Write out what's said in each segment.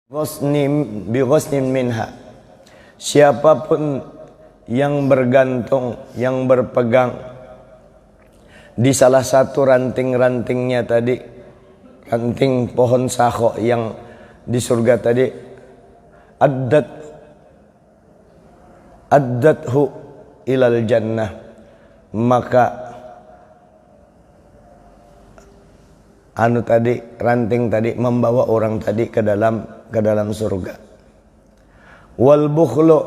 Bighusnin minha. Siapapun yang bergantung, yang berpegang di salah satu ranting-rantingnya tadi, ranting pohon sakho yang di surga tadi, addathu ilal jannah, maka ranting tadi membawa orang tadi ke dalam surga. Wal bukhlu,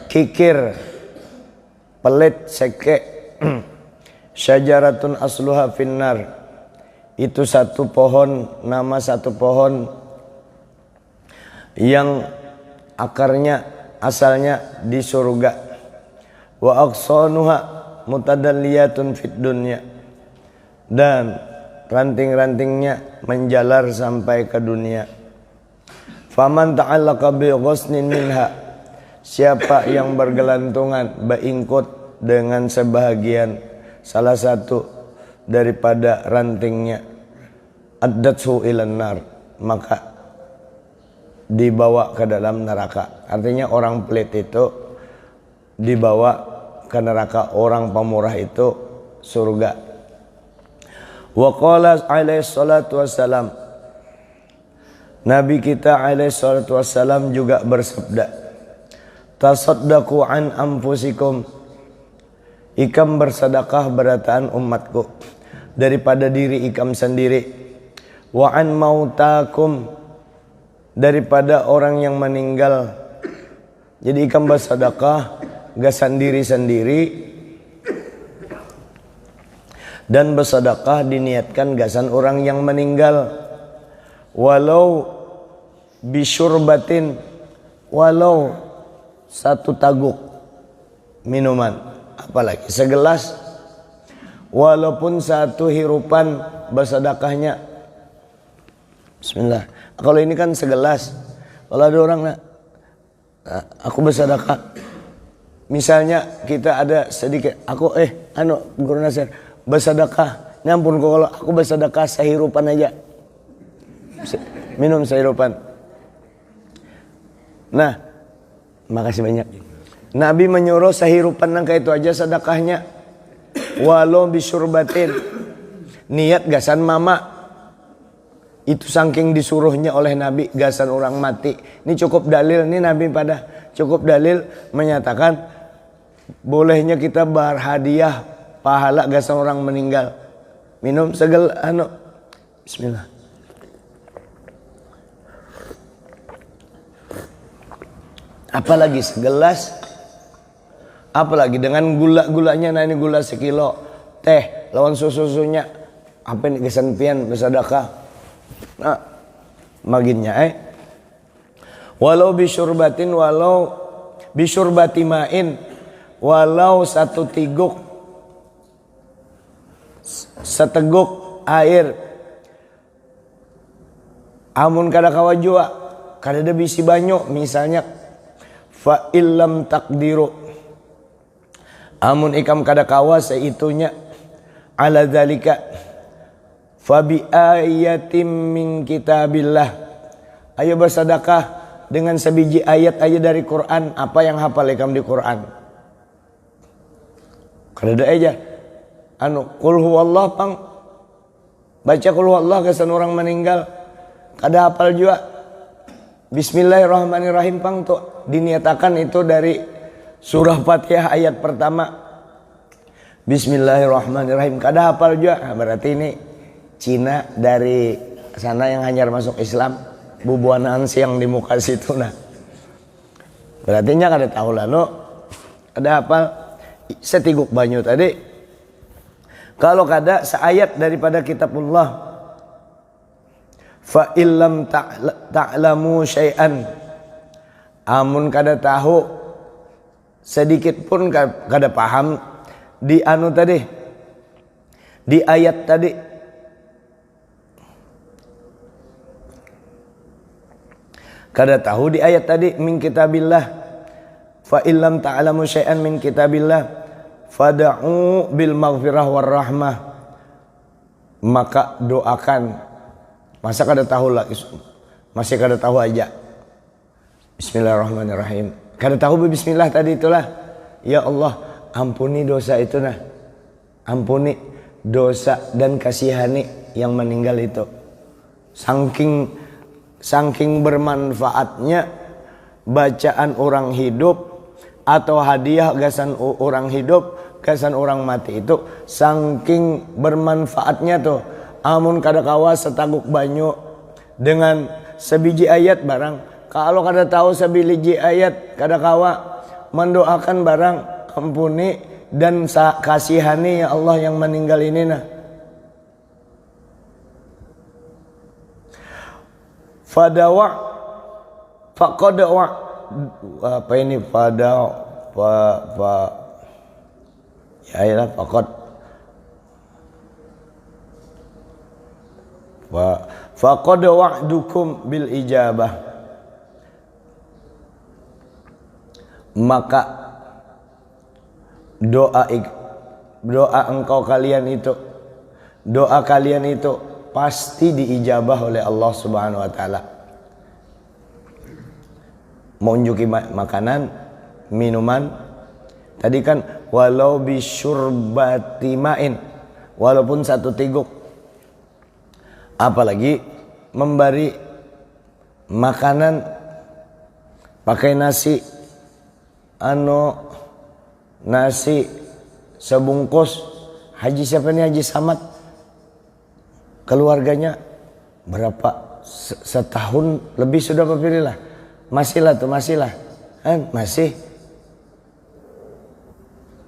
kikir, pelit, seke, syajaratun asluha finnar, itu satu pohon, nama satu pohon yang akarnya asalnya di surga. Wa aqsanuha mutadalliyatun fid dunya, dan ranting-rantingnya menjalar sampai ke dunia. Faman ta'allaqa bi ghusnin minha, siapa yang bergelantungan, beingkut dengan sebahagian salah satu daripada rantingnya, addathu ilan nar, maka dibawa ke dalam neraka. Artinya orang pelit itu dibawa ke neraka, orang pemurah itu surga. Wa qala alaihi salatu wassalam, Nabi kita alaihi salatu wassalam juga bersabda, tasaddaqu an anfusikum, ikam bersedekah berataan umatku daripada diri ikam sendiri. Wa an mautakum, daripada orang yang meninggal. Jadi ikam bersedekah gak sendiri-sendiri, dan bersedekah diniatkan gasan orang yang meninggal. Walau bisyurbatin, walau satu taguk minuman, apalagi segelas, walaupun satu hirupan bersedekahnya. Bismillah. Kalau ini kan segelas. Kalau ada orang aku bersedekah, misalnya kita ada sedikit, aku Guru Nasir bersedekah, nyampun kalau aku bersedekah sehirupan aja, minum sehirupan. Nah, makasih banyak. Nabi menyuruh sehirupan nangka itu aja sedekahnya. Walau bisyurbatin, niat gasan mama. Itu saking disuruhnya oleh Nabi gasan orang mati. Ini cukup dalil, ini Nabi pada cukup dalil menyatakan bolehnya kita berhadiah pahala gasan orang meninggal. Minum Bismillah. Apalagi segelas, apalagi dengan gula-gulanya. Nah ini gula sekilo, teh lawan susunya, apa ini gasan pian bersedekah. Nah maginnya walau bisyurbatin, walau bisyurbati ma'in, walau satu tiguk, seteguk air. Amun kada kawajua, kada ada bisi banyu misalnya, fa illam takdiru, amun ikam kada kawa seitunya, ala dzalika fa bi ayatim min kitabillah, ayo bersedekah dengan sebiji ayat aja dari Quran. Apa yang hafal ikam di Quran? Kada ada aja qul huwallah pang, baca qul huwallah kesan orang meninggal, kada hafal juga Bismillahirrahmanirrahim pang tuh diniatakan itu dari surah Fatihah ayat pertama, Bismillahirrahmanirrahim, kada hafal juga. Nah, berarti ini Cina dari sana yang hanyar masuk Islam, bubuanaan siang di muka situ. Nah berarti nya kada tahu lalu kada hafal setiguk banyu tadi. Kalau kada seayat daripada kitabullah, fa illam ta'lamu syai'an, amun kada tahu sedikit pun, kada paham di tadi, di ayat tadi, kada tahu di ayat tadi min kitabillah, fa illam ta'lamu syai'an min kitabillah fada'u bil maghfirah war rahmah, maka doakan. Masa kada tahu lagi, masih kada tahu aja. Bismillahirrahmanirrahim. Kada tahu bismillah tadi itulah. Ya Allah, ampuni dosa itu nah. Ampuni dosa dan kasihani yang meninggal itu. Saking bermanfaatnya bacaan orang hidup atau hadiah gasan orang hidup, gasan orang mati itu saking bermanfaatnya tuh. Amun kada kawa setaguk banyu dengan sebiji ayat barang. Kalau kada tahu sebiji ayat kada kawa mendoakan barang, ampuni dan kasihani ya Allah yang meninggal ini nah. Fadawa faqadawa apa ini pada ya iyalah faqad faqad wa'dukum bil ijabah, maka doa engkau kalian itu, doa kalian itu pasti diijabah oleh Allah Subhanahu wa taala. Mengunjuki makanan, minuman. Tadi kan walau bisyurbati ma'in, walaupun satu teguk. Apalagi memberi makanan pakai nasi nasi sebungkus. Haji siapa nih, Haji Samad, keluarganya berapa setahun lebih sudah berpilih lah, masih lah kan masih.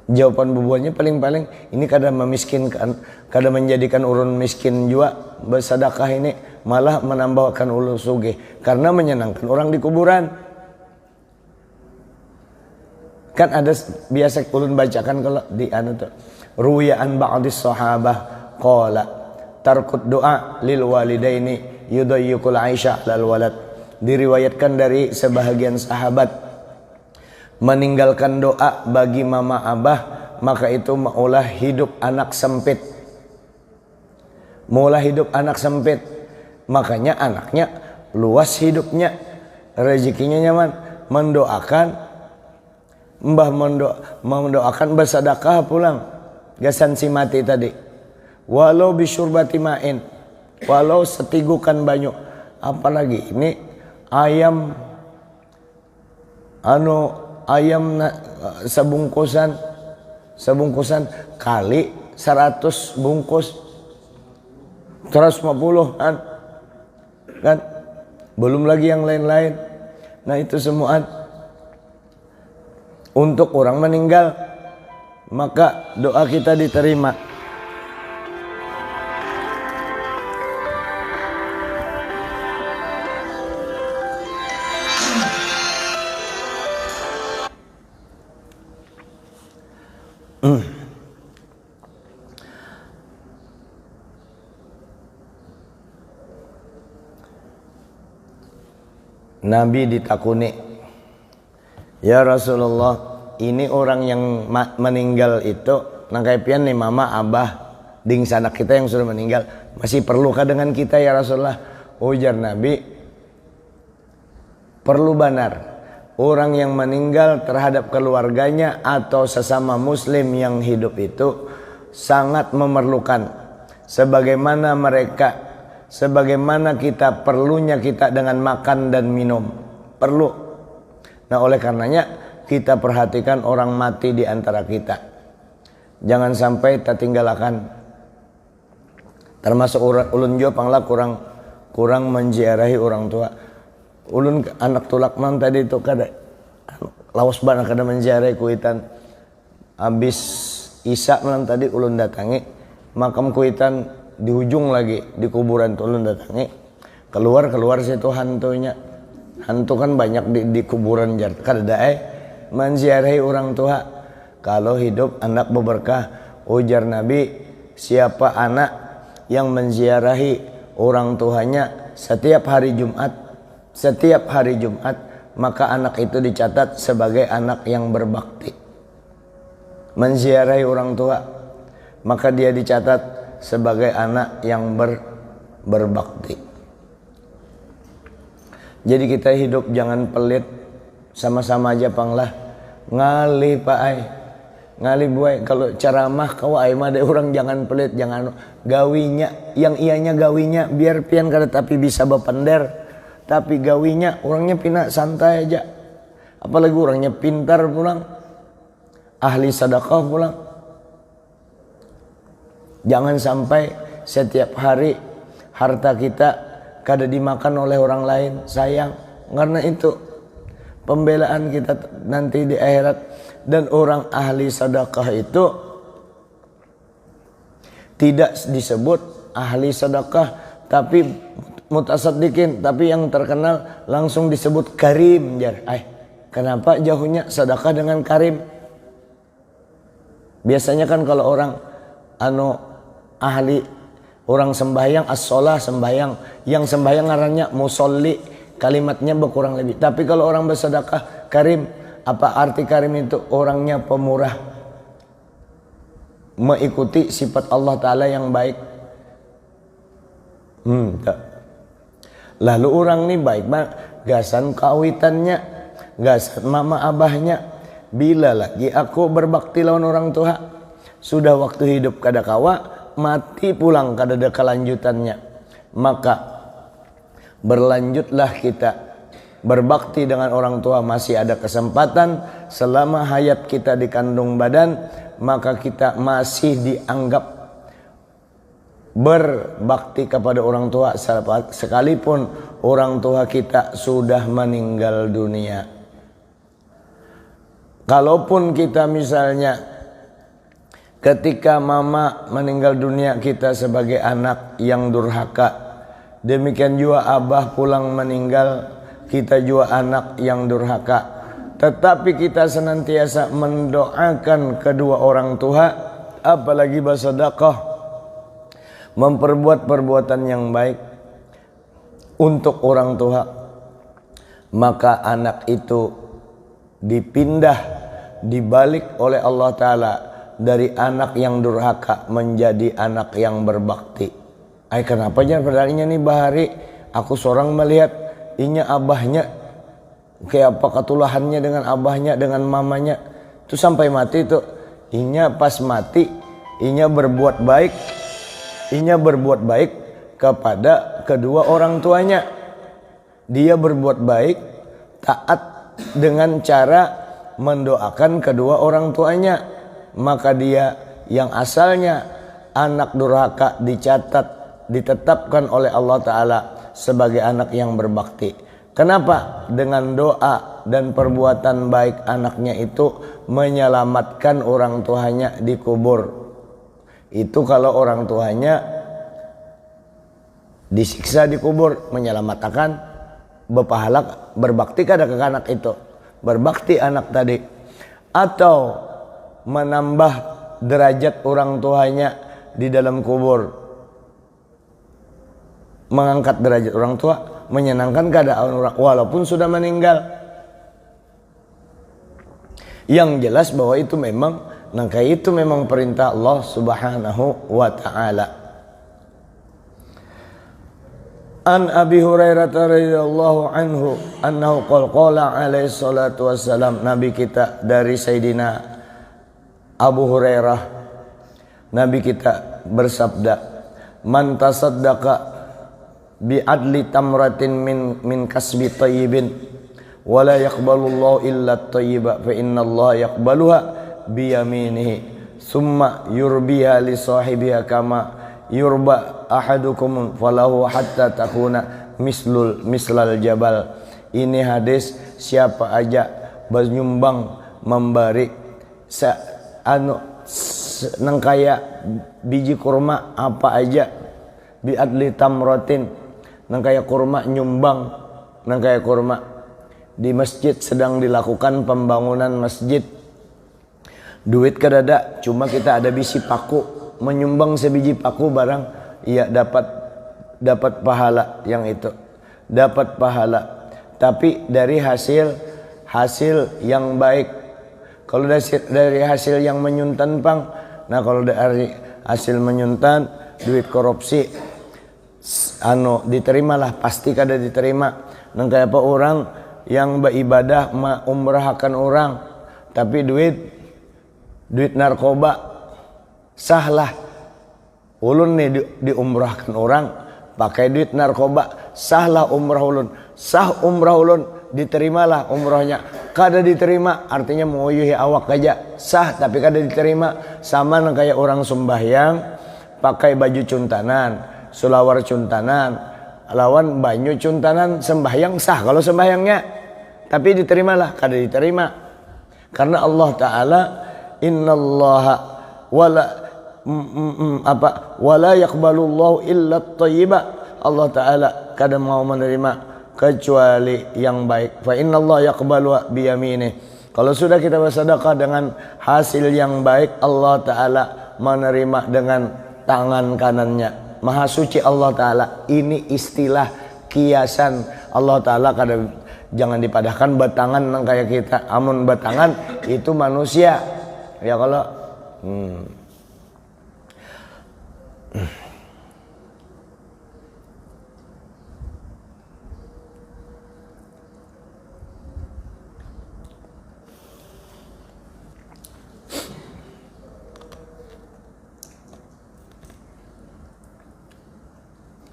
Jawaban bubuannya paling ini kada memiskinkan, kada menjadikan urun miskin juga bersedekah ini, malah menambahkan ulun sugih karena menyenangkan orang di kuburan. Kan ada biasa ulun bacakan kalau di tuh, ruwiya an ba'dis sahabah qala tarkut doa lil walidaini yudayyikul aisha lal walad. Diriwayatkan dari sebahagian sahabat, meninggalkan doa bagi mama abah maka itu maulah hidup anak sempit. Maulah hidup anak sempit, makanya anaknya luas hidupnya, rezekinya nyaman. Mendoakan bersedekah pulang gasan si mati tadi, walau bisyurbati ma'in, walau setigukan banyu. Apalagi ini ayam sebungkusan kali 100 bungkus 150 kan belum lagi yang lain-lain. Nah itu semua untuk orang meninggal, maka doa kita diterima. Nabi ditakuni, ya Rasulullah, ini orang yang meninggal itu nangkaipian nih mama abah ding sanak kita yang sudah meninggal, masih perlukah dengan kita ya Rasulullah? Ujar Nabi, perlu benar orang yang meninggal terhadap keluarganya atau sesama muslim yang hidup itu sangat memerlukan, sebagaimana kita perlunya kita dengan makan dan minum, perlu. Nah oleh karenanya kita perhatikan orang mati di antara kita, jangan sampai tertinggalkan. Termasuk ulun juga panglah kurang menziarahi orang tua. Ulun anak tulak man tadi itu kada lawas bana kada menziarahi kuitan. Habis isya malam tadi ulun datangi makam kuitan di ujung lagi di kuburan tuh ulun datangi. Keluar situ hantunya. Hantu kan banyak di kuburan jar. Kada menziarahi orang tua. Kalau hidup anak berberkah. Ujar Nabi, siapa anak yang menziarahi orang tuanya setiap hari Jumat, maka anak itu dicatat sebagai anak yang berbakti. Menziarahi orang tua, maka dia dicatat sebagai anak yang berbakti. Jadi kita hidup jangan pelit, sama-sama aja panglah. Ngalih Pak Ai, ngalih buai. Kalau ceramah kau ai mah ada orang jangan pelit, jangan gawinya, yang ianya gawinya biar pian kada tapi bisa bepender, tapi gawinya orangnya pina santai aja. Apalagi orangnya pintar pulang, ahli sedekah pulang. Jangan sampai setiap hari harta kita kada dimakan oleh orang lain, sayang. Karena itu pembelaan kita nanti di akhirat. Dan orang ahli sedekah itu tidak disebut ahli sedekah, tapi mutasaddiqin, tapi yang terkenal langsung disebut karim. Jar, kenapa jauhnya sedekah dengan karim? Biasanya kan kalau orang ahli, orang sembahyang as-sholah, sembahyang, yang sembahyang ngarannya musolli, kalimatnya berkurang lebih. Tapi kalau orang bersedekah karim, apa arti karim itu? Orangnya pemurah, mengikuti sifat Allah Ta'ala yang baik. Lalu orang nih baik banget, gasan kawitannya, gasan mama abahnya. Bila lagi aku berbakti lawan orang tua, sudah waktu hidup kada kawa, mati pulang kada ada kelanjutannya. Maka berlanjutlah kita berbakti dengan orang tua, masih ada kesempatan selama hayat kita di kandung badan, maka kita masih dianggap berbakti kepada orang tua sekalipun orang tua kita sudah meninggal dunia. Kalaupun kita misalnya ketika mama meninggal dunia kita sebagai anak yang durhaka, demikian juga abah pulang meninggal, kita juga anak yang durhaka. Tetapi kita senantiasa mendoakan kedua orang tua, apalagi bersedekah, memperbuat perbuatan yang baik untuk orang tua. Maka anak itu dipindah, dibalik oleh Allah Ta'ala dari anak yang durhaka menjadi anak yang berbakti. Kenapa jangan padahal nih bahari aku seorang melihat inya abahnya kayak apa ketulahannya dengan abahnya, dengan mamanya itu sampai mati tuh. Inya pas mati inya berbuat baik kepada kedua orang tuanya. Dia berbuat baik, taat dengan cara mendoakan kedua orang tuanya. Maka dia yang asalnya anak durhaka ditetapkan oleh Allah Ta'ala sebagai anak yang berbakti. Kenapa? Dengan doa dan perbuatan baik anaknya itu menyelamatkan orang tuanya di kubur. Itu kalau orang tuanya disiksa di kubur, menyelamatkan, berpahala, berbakti kada ke anak itu, berbakti anak tadi. Atau menambah derajat orang tuanya di dalam kubur, mengangkat derajat orang tua, menyenangkan keadaan orang walaupun sudah meninggal. Yang jelas bahwa itu memang itu memang perintah Allah Subhanahu wa Ta'ala. An Abi Hurairah radhiyallahu anhu annahu qala alaihi salatu wassalam, Nabi kita dari Sayyidina Abu Hurairah, Nabi kita bersabda, man tasaddaqa bi adli tamratin min kasbi tayyibin wa la yaqbalullahu illa at-tayyiba fa innallaha yaqbaluha bi yaminihi summa yurbiha li sahibiha kama yurba ahadukum falahu hatta takuna mislal jabal. Ini hadis siapa aja bernyumbang memberi nangkaya biji kurma apa aja, biadli tamrotin, nangkaya kurma, nyumbang nangkaya kurma di masjid sedang dilakukan pembangunan masjid. Duit kadada, cuma kita ada biji paku, menyumbang sebiji paku barang, iya dapat pahala yang itu, dapat pahala. Tapi dari hasil yang baik. Kalau dari hasil yang menyuntan pang, nah kalau dari hasil menyuntan duit korupsi, terimalah, pasti kada diterima. nang kayak apa orang yang beribadah umrahkan orang tapi duit narkoba sahlah ulun nih diumrahkan orang pakai duit narkoba sahlah umrah ulun sah umrah ulun diterimalah umrahnya kada diterima artinya menguyuhi awak aja sah tapi kada diterima sama nang kayak orang sembahyang pakai baju cuntanan sulawar cuntanan lawan banyu cuntanan sembahyang sah kalau sembahyangnya tapi diterimalah kada diterima karena Allah Ta'ala innallaha wala yaqbalullahu illa at-thayyiba Allah Ta'ala kada mau menerima kecuali yang baik fa innallaha yaqbalu biyaminih kalau sudah kita bersedekah dengan hasil yang baik Allah Ta'ala menerima dengan tangan kanannya maha suci Allah Ta'ala ini istilah kiasan Allah Ta'ala kada jangan dipadahkan batangan nang kayak kita amun batangan itu manusia ya kalau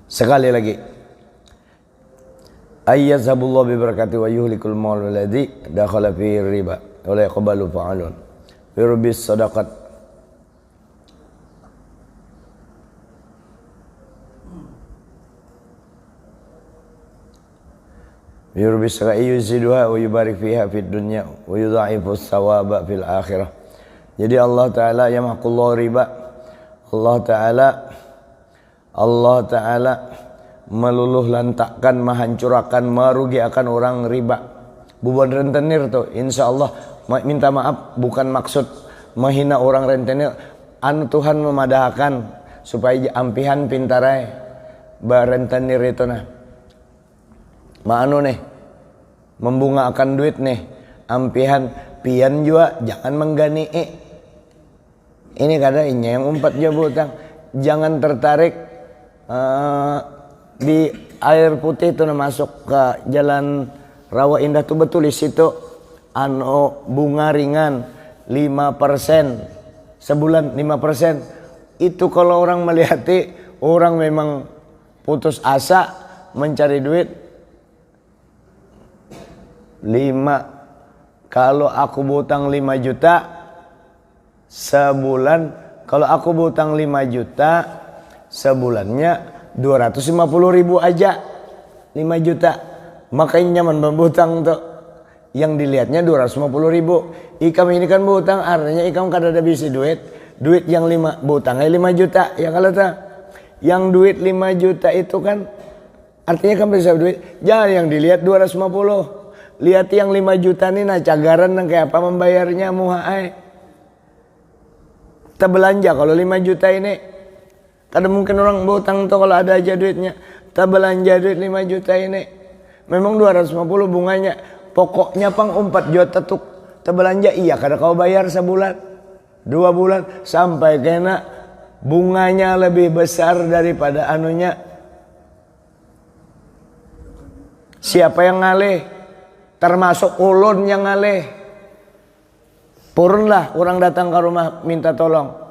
sekali lagi ayyazhabullahu bi barakati wa yuhlikul maul ladzi dakhala fi riba wa la yaqbalu fa'alun yurbis sadaqat yurbis yuziduha wa yubarik fiha fid dunya wa yudha'ifus thawaba fil akhirah jadi Allah Ta'ala yamhaqullahu riba Allah Ta'ala meluluh lantakkan, menghancurkan, merugikan orang riba. Buban rentenir tuh, insya Allah minta maaf bukan maksud menghina orang rentenir. Anu Tuhan memadahkan supaya ampihan pintarai barentenir itu nah. Maanu nih, membungakan duit nih, ampihan pian juga jangan menggani. Ini kada inya yang umpat jabu utang, jangan tertarik. Di air putih itu masuk ke jalan Rawa Indah tuh betul di situ bunga ringan 5% sebulan 5% itu kalau orang melihati orang memang putus asa mencari duit 5 kalau aku berutang 5 juta sebulan kalau aku berutang 5 juta sebulannya 250.000 aja 5 juta makanya nyaman berhutang tuh yang dilihatnya 250.000 ikam ini kan berhutang artinya ikam kada ada bisi duit yang 5 berhutangnya 5 juta ya kalau tak yang duit 5 juta itu kan artinya kan bisa duit jangan yang dilihat 250 lihat yang 5 juta nih nah cagaran nang kayak apa membayarnya muhaai kita belanja kalau 5 juta ini kada mungkin orang berhutang tuh kalau ada aja duitnya. Tak belanja duit 5 juta ini. Memang 250 bunganya. Pokoknya pang 4 juta tuh tak belanja. Iya kada kau bayar sebulan. 2 bulan. Sampai kena bunganya lebih besar daripada anunya. Siapa yang ngalih? Termasuk ulun yang ngalih. Purunlah orang datang ke rumah minta tolong.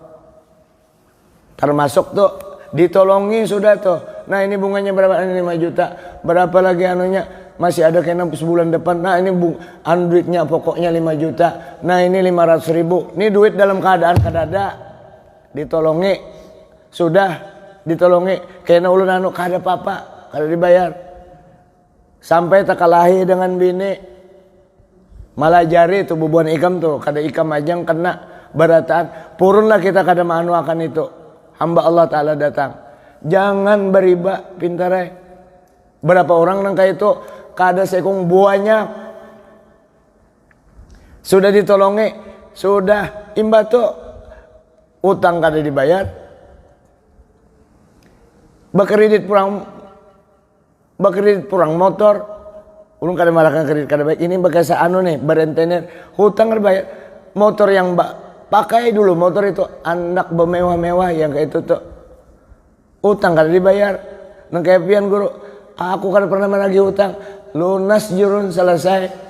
Termasuk tuh ditolongi sudah tuh. Nah ini bunganya berapa? Ini 5 juta. Berapa lagi anunya? Masih ada kena sebulan depan. Nah ini duitnya pokoknya 5 juta. Nah ini 500.000. Ini duit dalam keadaan kadada. Ditolongi. Sudah ditolongi. Kena ulun anu kada apa-apa. Kada dibayar. Sampai tak kalahi dengan bini. Malah jari tuh bubuan ikam tuh. Kada ikam aja yang kena barataan. Purunlah kita kada maanu akan itu. Hamba Allah Ta'ala datang. Jangan beriba pintarai. Berapa orang nang kayak itu kada sekong buahnya. Sudah ditolongi. Sudah imba tuh. Utang kada dibayar. Bakredit purang motor. Ulun kada malahkan kredit kada baik. Ini bakasa anu nih berentenir. Hutang kada bayar. Motor yang pakai dulu motor itu anak bermewah-mewah yang kayak itu tuh utang kada dibayar nang kayak pian guru aku kada pernah menagih utang lunas jurun selesai.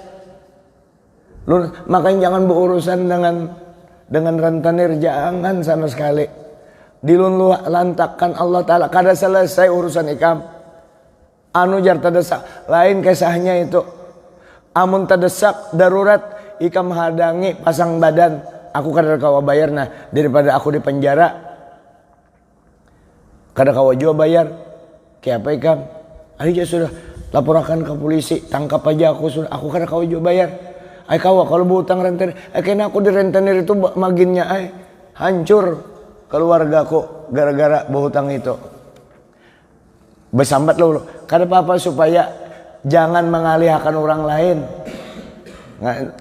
Makanya jangan berurusan dengan rentenir, jangan sama sekali. Dilun lantakkan Allah Ta'ala kada selesai urusan ikam. Anu jar tadesak lain kisahnya itu. Amun tadesak darurat ikam hadangi pasang badan, aku kada kawa bayar, nah daripada aku di penjara kada kawa jua bayar. Kayak apa ikam? Ayo sudah laporkan ke polisi, tangkap aja aku, sudah aku kada kawa jua bayar. Ay kawa kalau berhutang rentenir, kena aku di rentenir itu maginnya hancur keluargaku gara-gara berhutang itu. Bersambat lo, kada apa-apa supaya jangan mengalihkan orang lain. Nah,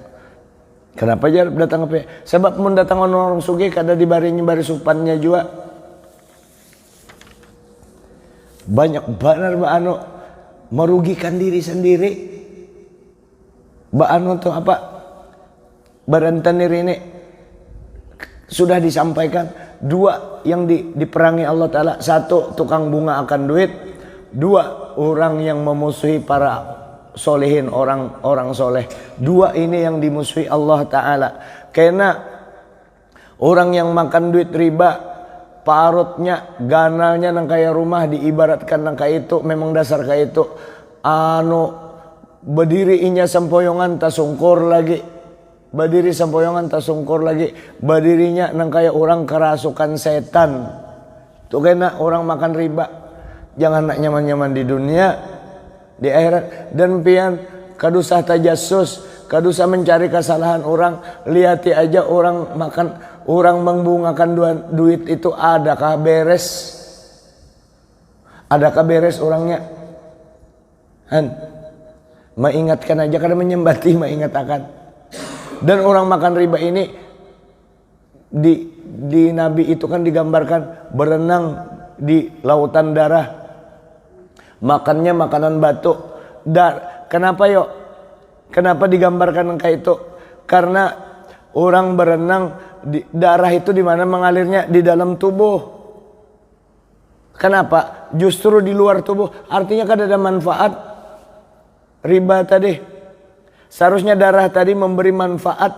kenapa aja datang apa? Sebab mun datang orang sugih kada dibarinya bari supannya juga. Banyak benar anu merugikan diri sendiri. Anu tuh apa? Barentenir ini sudah disampaikan dua yang diperangi Allah Ta'ala. Satu, tukang bunga akan duit. Dua, orang yang memusuhi para solehin, orang soleh. Dua ini yang dimusuhi Allah Ta'ala. Karena orang yang makan duit riba, parutnya, ganalnya nang kaya rumah diibaratkan nang kaya itu, memang dasar kaya itu. Berdiri inya sempoyongan tasungkur lagi. Berdiri sempoyongan tasungkur lagi. Berdirinya nang kaya orang kerasukan setan. Tuh kena orang makan riba. Jangan nak nyaman-nyaman di dunia, di akhirat. Dan pian kadusah tajassus, kadusah mencari kesalahan orang. Lihati aja orang makan, orang membungakan duit itu adakah beres? Adakah beres orangnya? Mengingatkan aja, karena menyembati mengingatkan. Dan orang makan riba ini di Nabi itu kan digambarkan berenang di lautan darah. Makannya makanan batu. Kenapa yuk? Kenapa digambarkan kayak itu? Karena orang berenang darah itu di mana mengalirnya? Di dalam tubuh. Kenapa? Justru di luar tubuh. Artinya kan ada manfaat riba tadi. Seharusnya darah tadi memberi manfaat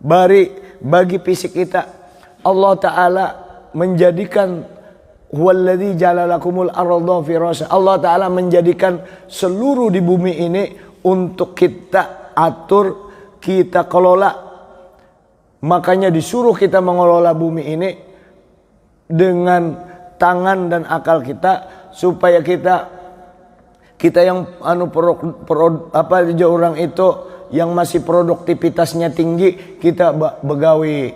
bagi fisik kita. Allah Ta'ala menjadikan huwallazi ja'alalakumul arda firasya. Allah Ta'ala menjadikan seluruh di bumi ini untuk kita atur, kita kelola. Makanya disuruh kita mengelola bumi ini dengan tangan dan akal kita, supaya kita yang orang itu yang masih produktivitasnya tinggi, kita begawi,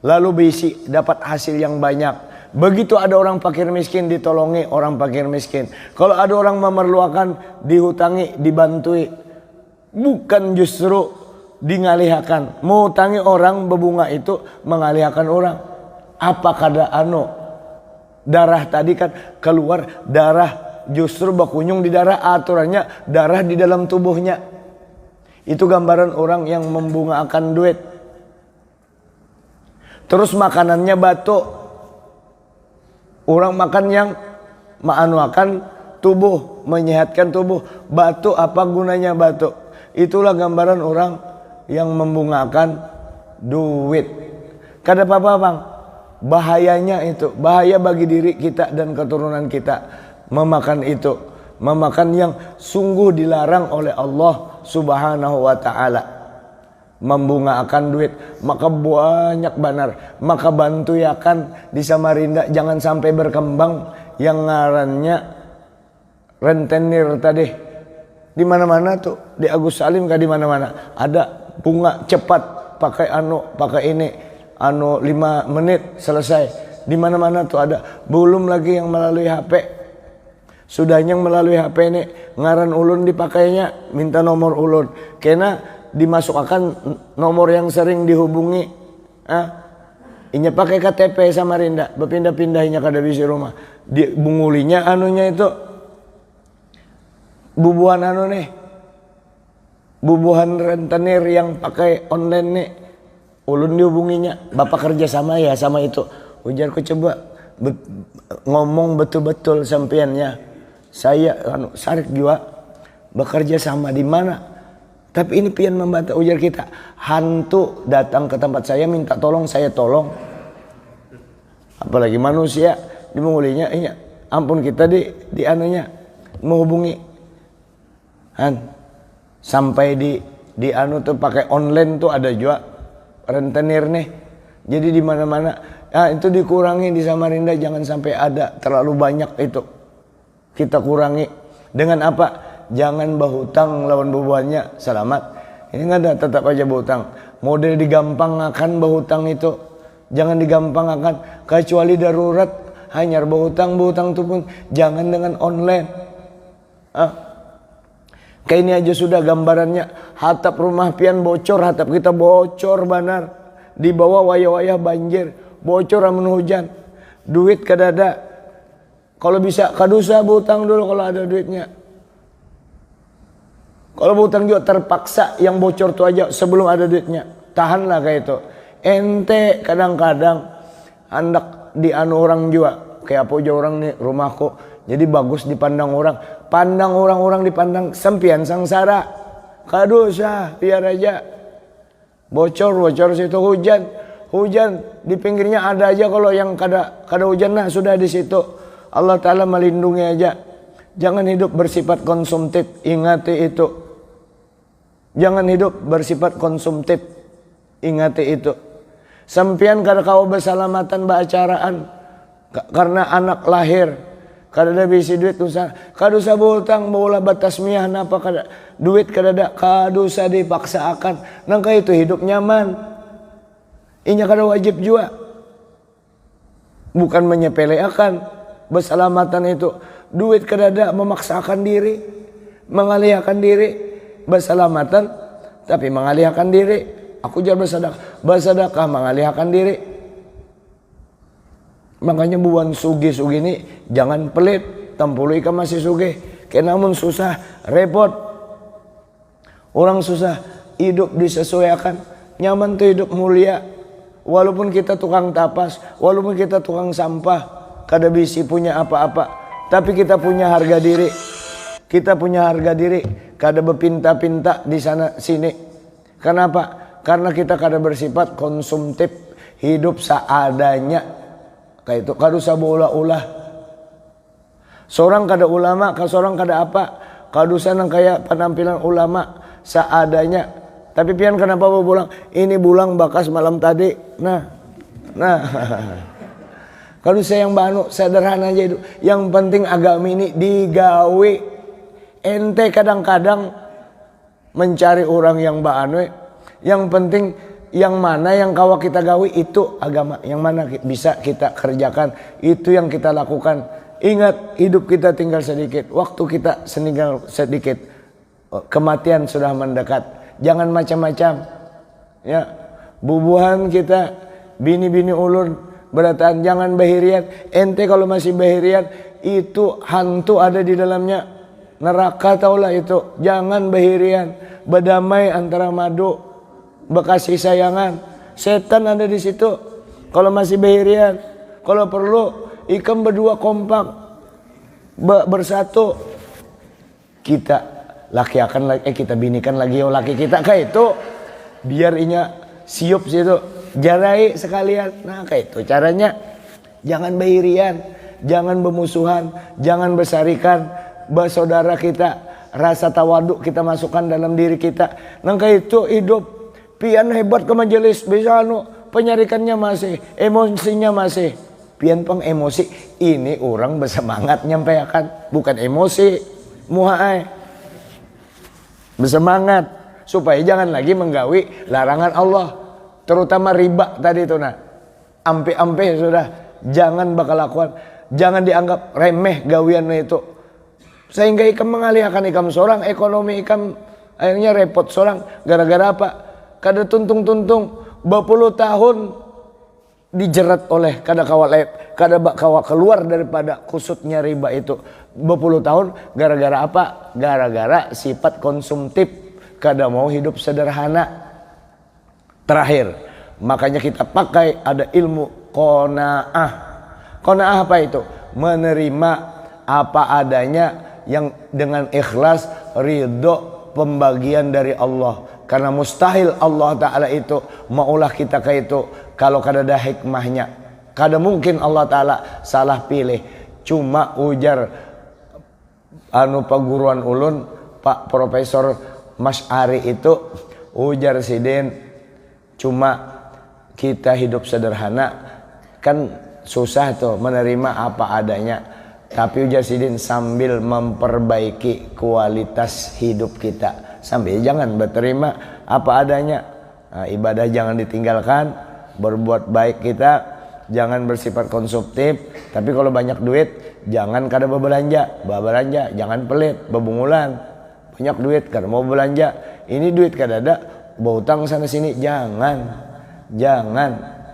lalu bisi dapat hasil yang banyak. Begitu ada orang fakir miskin, ditolongi orang fakir miskin. Kalau ada orang memerlukan, dihutangi, dibantui. Bukan justru dingalihkan. Menghutangi orang berbunga itu mengalihkan orang. Apa kada darah tadi kan keluar darah, justru bakunyung di darah, aturannya darah di dalam tubuhnya. Itu gambaran orang yang membungakan duit. Terus makanannya batu. Orang makan yang maanuakan tubuh, menyehatkan tubuh. Batu, apa gunanya batu? Itulah gambaran orang yang membungakan duit. Kada apa-apa bang, bahayanya itu, bahaya bagi diri kita dan keturunan kita memakan itu, memakan yang sungguh dilarang oleh Allah Subhanahu wa Ta'ala. Membungakan duit, maka banyak benar, maka bantu ya kan di Samarinda jangan sampai berkembang yang ngarannya rentenir tadi. Di mana-mana tuh, di Agus Salim kah di mana-mana ada bunga cepat, pakai ini 5 menit selesai. Di mana-mana tuh ada. Belum lagi yang melalui HP. Sudahnya yang melalui HP ini ngaran ulun dipakainya, minta nomor ulun. Karena dimasukkan nomor yang sering dihubungi. Inya pakai KTP Samarinda, berpindah-pindahnya kada bisi rumah. Di bungulinya anunya itu bubuhan bubuhan rentenir yang pakai online nih. Ulun dihubunginya, bapak kerja sama ya sama itu. Ujarku coba ngomong betul-betul sampeannya. Saya sarik juga. bekerja sama di mana. Tapi ini pian membantah, ujar kita. Hantu datang ke tempat saya minta tolong, saya tolong. Apalagi manusia dimengulinya, iya. Ampun kita di anunya menghubungi. Sampai di anu tuh pakai online tuh ada juga rentenir nih. Jadi di mana-mana itu dikurangi di Samarinda, jangan sampai ada terlalu banyak itu. Kita kurangi dengan apa? Jangan berhutang lawan bebannya selamat. Ini nggak ada, tetap aja berhutang. Model digampang akan berhutang itu, jangan digampang akan. Kecuali darurat, hanya berhutang itu pun jangan dengan online. Kayak ini aja sudah gambarannya. Hatap rumah pian bocor, hatap kita bocor benar. Di bawah wayah-wayah banjir, bocor amun hujan. Duit kadada. Kalau bisa kadusa berhutang dulu kalau ada duitnya. Kalau berhutang juga terpaksa yang bocor tuh aja sebelum ada duitnya. Tahanlah kayak itu. Ente kadang-kadang hendak dianu orang juga. Kayak apa aja orang nih rumahku. Jadi bagus dipandang orang. Pandang orang-orang dipandang sempian sangsara. Kadosa biar aja. Bocor situ hujan di pinggirnya ada aja. Kalau yang kada hujan nah sudah di situ. Allah Ta'ala melindungi aja. Jangan hidup bersifat konsumtif. Ingati itu. Jangan hidup bersifat konsumtif. Ingati itu. Sempian kada kau bersalamatan beracaraan. Karena anak lahir. Kada ada bisi duit usah. Kada usah berhutang. Maulah batasmiah. Napa kada duit kada ada. Kada usah dipaksakan. Nangka itu hidup nyaman. Inya kada wajib juga. Bukan menyepelekan. Bersalamatan itu. Duit kada ada. Memaksakan diri. Mengalihkan diri. Bersalamatan tapi mengalihkan diri. Aku jangan bersedekah mengalihkan diri. Makanya buan sugi-sugi ini jangan pelit. Tampulu ikan masih sugi. Kenamun susah repot. Orang susah hidup disesuaikan. Nyaman tuh hidup mulia. Walaupun kita tukang tapas, walaupun kita tukang sampah, kada bisi punya apa-apa, tapi kita punya harga diri. Kita punya harga diri. Kada berpinta-pinta di sana sini. Kenapa? Karena kita kada bersifat konsumtif, hidup seadanya. Kayak itu kada usah berulah-ulah. Seorang kada ulama, seorang kada apa, kada usah nang kayak penampilan ulama seadanya. Tapi pian kenapa mau bulang? Ini bulang bakas malam tadi. Nah. Kada usah yang banu, sederhana aja itu. Yang penting agama ini digawe. Ente kadang-kadang mencari orang yang banu. Yang penting yang mana yang kawa kita gawi itu agama. Yang mana bisa kita kerjakan. Itu yang kita lakukan. Ingat hidup kita tinggal sedikit. Waktu kita tinggal sedikit. Kematian sudah mendekat. Jangan macam-macam. Ya, bubuhan kita. Bini-bini ulun. Berataan jangan bahirian. Ente kalau masih bahirian. Itu hantu ada di dalamnya. Neraka taulah itu. Jangan bahirian. Berdamai antara madu. Bekasih sayangan. Setan ada di situ. Kalau masih bahirian. Kalau perlu ikam berdua kompak. Bersatu. Kita laki akan kita binikan lagi laki kita kayak itu. Biar inya siup situ. Jarai sekalian. Nah kayak itu caranya. Jangan bahirian. Jangan bermusuhan. Jangan bersarikan. Bersaudara kita, rasa tawaduk kita masukkan dalam diri kita. Nangka itu hidup pian hebat ke majelis, bisa penyarikannya masih, emosinya masih. Pian pang emosi, ini orang bersemangat nyampaikan, bukan emosi, muhaai. Bersemangat supaya jangan lagi menggawi larangan Allah, terutama riba tadi itu nah. Ampe-ampe sudah, jangan bakal lakukan, jangan dianggap remeh gawian itu. Sehingga ikam mengalihkan ikam seorang, ekonomi ikam akhirnya repot seorang. Gara-gara apa? Kada tuntung-tuntung berpuluh tahun dijerat oleh kada kawa keluar daripada kusutnya riba itu. Berpuluh tahun gara-gara apa? Gara-gara sifat konsumtif. Kada mau hidup sederhana. Terakhir, makanya kita pakai ada ilmu qanaah. Qanaah apa itu? Menerima apa adanya yang dengan ikhlas ridho pembagian dari Allah. Karena mustahil Allah Ta'ala itu maulah kita kayak itu kalau kada ada hikmahnya. Kada mungkin Allah Ta'ala salah pilih. Cuma ujar paguruan ulun Pak Profesor Masyari itu ujar sidin, cuma kita hidup sederhana kan susah tuh menerima apa adanya. Tapi ujar sidin sambil memperbaiki kualitas hidup kita. Sambil jangan berterima apa adanya. Nah, ibadah jangan ditinggalkan, berbuat baik kita, jangan bersifat konsumtif. Tapi kalau banyak duit, jangan kada berbelanja, jangan pelit, bebungulan. Banyak duit kada mau belanja, ini duit kada ada, berhutang sana sini, jangan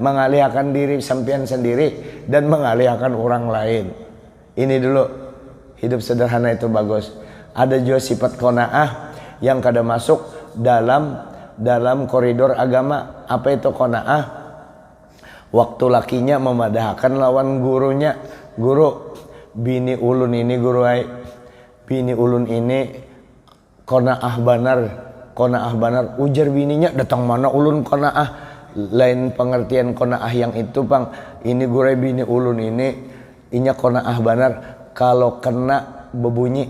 mengalihkan diri sampean sendiri dan mengalihkan orang lain. Ini dulu hidup sederhana itu bagus. Ada juga sifat qanaah yang kada masuk dalam koridor agama. Apa itu qanaah? Waktu lakinya memadahkan lawan gurunya. Guru, bini ulun ini guru ai. Bini ulun ini qanaah banar. Ujar bininya, datang mana ulun qanaah. Lain pengertian qanaah yang itu, Bang. Ini guru bini ulun ini inya qanaah banar. Kalau kena bebunyi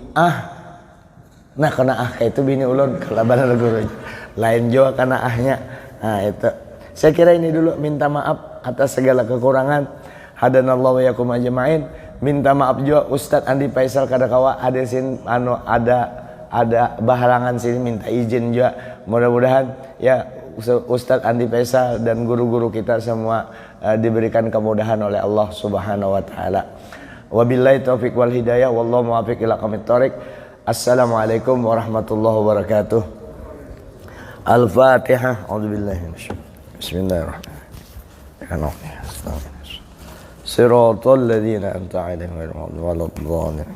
nah qanaah kayak itu bini ulun kalau benar guru lain juga qanaahnya. Nah itu saya kira ini dulu, minta maaf atas segala kekurangan. Hadanallahu wa yakum ajmain. Minta maaf juga Ustadz Andi Faisal kadakawa ada sin ada bahalangan sini, minta izin juga. Mudah-mudahan ya Ustadz Andi Faisal dan guru-guru kita semua diberikan kemudahan oleh Allah Subhanahu wa taala. Wabillahi taufiq wal hidayah wallahu muwaffiq ila aqwamit thoriq. Assalamualaikum warahmatullahi wabarakatuh. Al-Fatihah. A'udzubillahi minasyaitonir. Bismillahirrahmanirrahim. Siratal ladzina an'amta 'alaihim ghairil maghdubi waladdallin.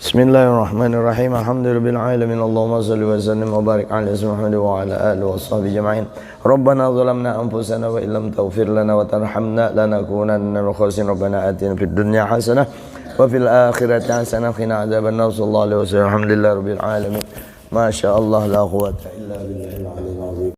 Bismillahirrahmanirrahim. Alhamdulillahirabbil alamin. Allahumma shalli wa sallim wa barik 'ala Muhammad wa 'ala alihi wa sahbihi ajma'in. Rabbana zalamna anfusana wa illam taghfir lana wa tarhamna lanakunanna minal khasirin. Rabbana atina fid dunya hasanah wa fil akhirati hasanah wa qina adzabannar. Sallallahu alaihi wasallam. Alhamdulillahirabbil alamin. Masya Allah la quwwata illa billahil aliyyil azim.